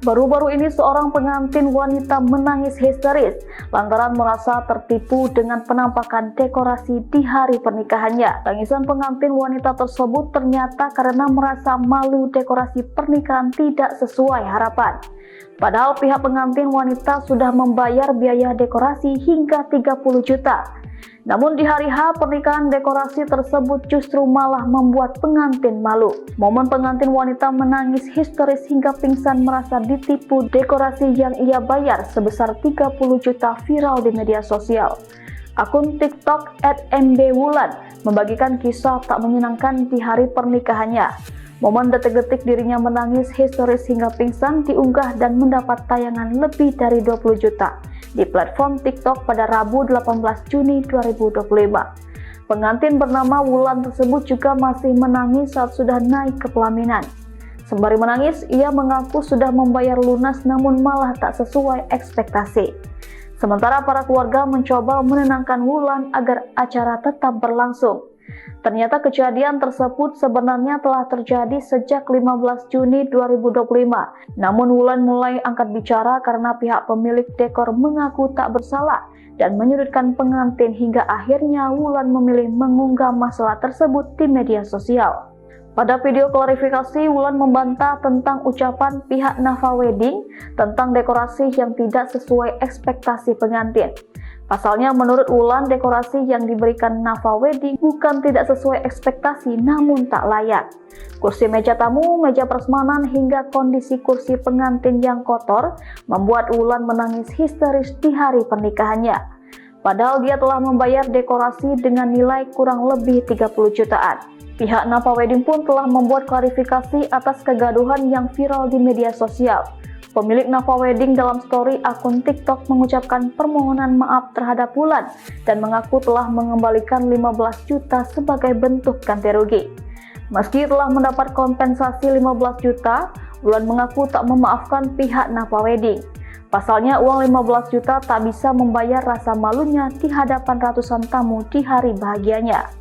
Baru-baru ini seorang pengantin wanita menangis histeris lantaran merasa tertipu dengan penampakan dekorasi di hari pernikahannya. Tangisan pengantin wanita tersebut ternyata karena merasa malu dekorasi pernikahan tidak sesuai harapan. Padahal pihak pengantin wanita sudah membayar biaya dekorasi hingga 30 juta. Namun di hari H pernikahan dekorasi tersebut justru malah membuat pengantin malu. Momen pengantin wanita menangis histeris hingga pingsan merasa ditipu dekorasi yang ia bayar sebesar 30 juta viral di media sosial. Akun TikTok @mbwulan membagikan kisah tak menyenangkan di hari pernikahannya. Momen detik-detik dirinya menangis histeris hingga pingsan diunggah dan mendapat tayangan lebih dari 20 juta di platform TikTok pada Rabu 18 Juni 2025. Pengantin bernama Wulan tersebut juga masih menangis saat sudah naik ke pelaminan. Sembari menangis, ia mengaku sudah membayar lunas namun malah tak sesuai ekspektasi. Sementara para keluarga mencoba menenangkan Wulan agar acara tetap berlangsung. Ternyata kejadian tersebut sebenarnya telah terjadi sejak 15 Juni 2025. Namun Wulan mulai angkat bicara karena pihak pemilik dekor mengaku tak bersalah dan menyudutkan pengantin hingga akhirnya Wulan memilih mengunggah masalah tersebut di media sosial. Pada video klarifikasi, Wulan membantah tentang ucapan pihak Nafa Wedding tentang dekorasi yang tidak sesuai ekspektasi pengantin. Pasalnya, menurut Wulan, dekorasi yang diberikan Nafa Wedding bukan tidak sesuai ekspektasi namun tak layak. Kursi meja tamu, meja prasmanan, hingga kondisi kursi pengantin yang kotor membuat Wulan menangis histeris di hari pernikahannya. Padahal dia telah membayar dekorasi dengan nilai kurang lebih 30 jutaan. Pihak Nafa Wedding pun telah membuat klarifikasi atas kegaduhan yang viral di media sosial. Pemilik Nafa Wedding dalam story akun TikTok mengucapkan permohonan maaf terhadap Wulan dan mengaku telah mengembalikan 15 juta sebagai bentuk ganti rugi. Meski telah mendapat kompensasi 15 juta, Wulan mengaku tak memaafkan pihak Nafa Wedding. Pasalnya uang 15 juta tak bisa membayar rasa malunya di hadapan ratusan tamu di hari bahagianya.